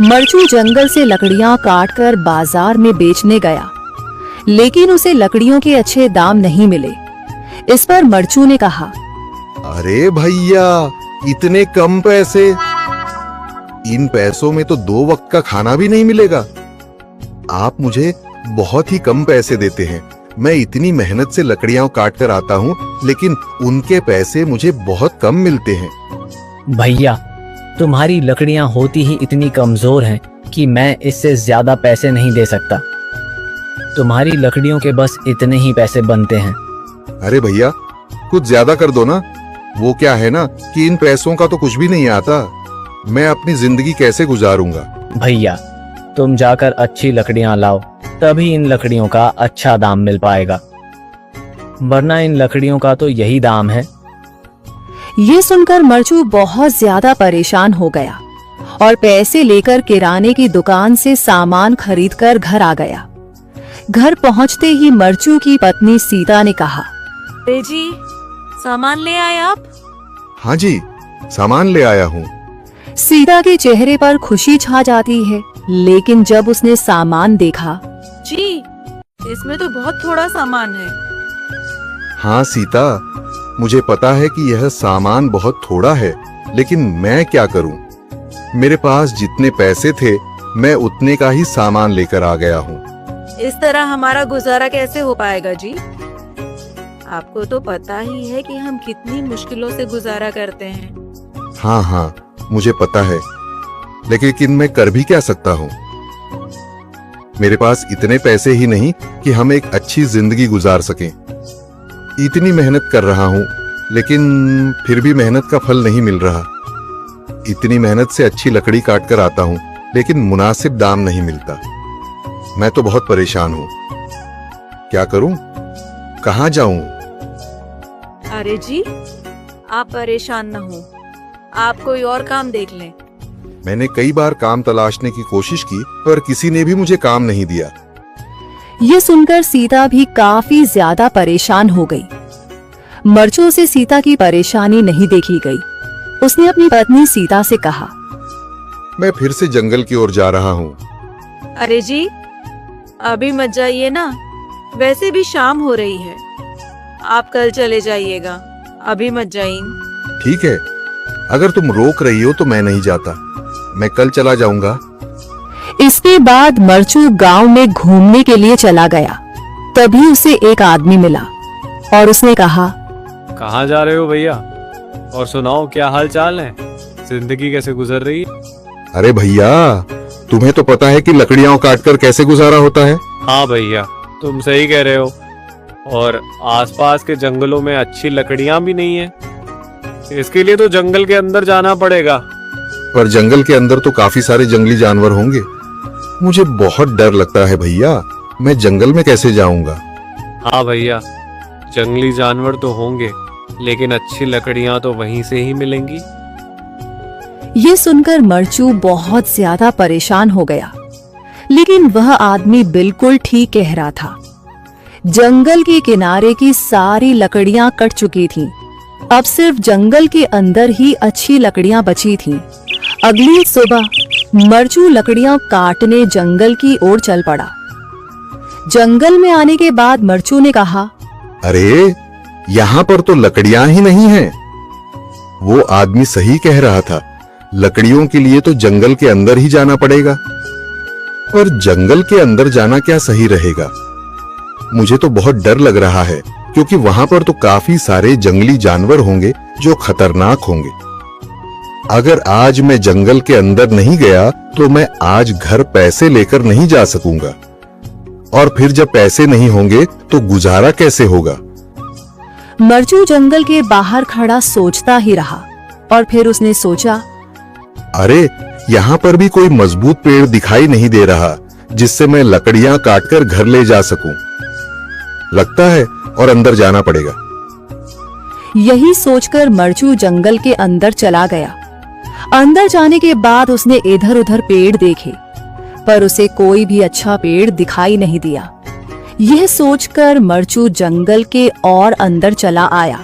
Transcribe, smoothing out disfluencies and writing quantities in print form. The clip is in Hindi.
मरचू जंगल से लकड़ियां काटकर बाजार में बेचने गया, लेकिन उसे लकड़ियों के अच्छे दाम नहीं मिले। इस पर मरचू ने कहा, अरे भैया, इतने कम पैसे, इन पैसों में तो 2 वक्त का खाना भी नहीं मिलेगा। आप मुझे बहुत ही कम पैसे देते हैं। मैं इतनी मेहनत से लकड़ियां काट कर आता हूँ, लेकिन उनके पैसे मुझे बहुत कम मिलते हैं। भैया, तुम्हारी लकड़ियां होती ही इतनी कमजोर हैं कि मैं इससे ज्यादा पैसे नहीं दे सकता। तुम्हारी लकड़ियों के बस इतने ही पैसे बनते हैं। अरे भैया, कुछ ज्यादा कर दो ना। वो क्या है ना कि इन पैसों का तो कुछ भी नहीं आता। मैं अपनी जिंदगी कैसे गुजारूंगा। भैया, तुम जाकर अच्छी लकड़ियां लाओ, तभी इन लकड़ियों का अच्छा दाम मिल पाएगा, वरना इन लकड़ियों का तो यही दाम है। ये सुनकर मरचू बहुत ज्यादा परेशान हो गया और पैसे लेकर किराने की दुकान से सामान खरीदकर घर आ गया। घर पहुंचते ही मरचू की पत्नी सीता ने कहा, अरे जी, सामान ले आए आप? हाँ जी, सामान ले आया हूँ। सीता के चेहरे पर खुशी छा जाती है, लेकिन जब उसने सामान देखा, जी, इसमें तो बहुत थोड़ा सामान है। हाँ सीता, मुझे पता है कि यह सामान बहुत थोड़ा है, लेकिन मैं क्या करूं? मेरे पास जितने पैसे थे, मैं उतने का ही सामान लेकर आ गया हूँ। इस तरह हमारा गुजारा कैसे हो पाएगा जी? आपको तो पता ही है कि हम कितनी मुश्किलों से गुजारा करते हैं। हाँ हाँ, मुझे पता है, लेकिन मैं कर भी क्या सकता हूँ? मेरे पास इतने पैसे ही नहीं कि हम एक अच्छी जिंदगी गुजार सकें। इतनी मेहनत कर रहा हूँ, लेकिन फिर भी मेहनत का फल नहीं मिल रहा। इतनी मेहनत से अच्छी लकड़ी काट कर आता हूँ, लेकिन मुनासिब दाम नहीं मिलता। मैं तो बहुत परेशान हूँ। क्या करूँ? कहाँ जाऊँ? अरे जी, आप परेशान न हो, आप कोई और काम देख लें। मैंने कई बार काम तलाशने की कोशिश की, पर किसी ने भी मुझे काम नहीं दिया। ये सुनकर सीता भी काफी ज्यादा परेशान हो गई। मरचू से सीता की परेशानी नहीं देखी गई। उसने अपनी पत्नी सीता से कहा, मैं फिर से जंगल की ओर जा रहा हूँ। अरे जी, अभी मत जाइए ना, वैसे भी शाम हो रही है। आप कल चले जाइएगा, अभी मत जाइए। ठीक है, अगर तुम रोक रही हो तो मैं नहीं जाता। मैं कल चला जाऊंगा। इसके बाद मरचू गांव में घूमने के लिए चला गया। तभी उसे एक आदमी मिला और उसने कहा, कहाँ जा रहे हो भैया? और सुनाओ, क्या हाल चाल है? जिंदगी कैसे गुजर रही है? अरे भैया, तुम्हें तो पता है कि लकड़ियां काटकर कैसे गुजारा होता है। हाँ भैया, तुम सही कह रहे हो। और आसपास के जंगलों में अच्छी लकड़ियां भी नहीं है। इसके लिए तो जंगल के अंदर जाना पड़ेगा। पर जंगल के अंदर तो काफी सारे जंगली जानवर होंगे। मुझे बहुत डर लगता है भैया, मैं जंगल में कैसे जाऊंगा? हाँ भैया, जंगली जानवर तो होंगे, लेकिन अच्छी लकड़ियां तो वहीं से ही मिलेंगी। ये सुनकर मरचू बहुत ज्यादा परेशान हो गया, लेकिन वह आदमी बिल्कुल ठीक कह रहा था। जंगल के किनारे की सारी लकड़ियां कट चुकी थीं। अब सिर्फ जंगल के अंदर ही अच्छी लकड़ियां बची थीं। अगली सुबह मरचू लकड़ियां काटने जंगल की ओर चल पड़ा। जंगल में आने के बाद मरचू ने कहा, अरे, यहाँ पर तो लकड़ियां ही नहीं हैं। वो आदमी सही कह रहा था, लकड़ियों के लिए तो जंगल के अंदर ही जाना पड़ेगा। और जंगल के अंदर जाना क्या सही रहेगा? मुझे तो बहुत डर लग रहा है, क्योंकि वहां पर तो काफी सारे जंगली जानवर होंगे जो खतरनाक होंगे। अगर आज मैं जंगल के अंदर नहीं गया तो मैं आज घर पैसे लेकर नहीं जा सकूंगा, और फिर जब पैसे नहीं होंगे तो गुजारा कैसे होगा? मरचू जंगल के बाहर खड़ा सोचता ही रहा और फिर उसने सोचा, अरे, यहाँ पर भी कोई मजबूत पेड़ दिखाई नहीं दे रहा जिससे मैं लकड़ियां काटकर घर ले जा सकूं। लगता है और अंदर जाना पड़ेगा। यही सोचकर मरचू जंगल के अंदर चला गया। अंदर जाने के बाद उसने इधर उधर पेड़ देखे, पर उसे कोई भी अच्छा पेड़ दिखाई नहीं दिया। यह सोचकर मरचू जंगल के और अंदर चला आया।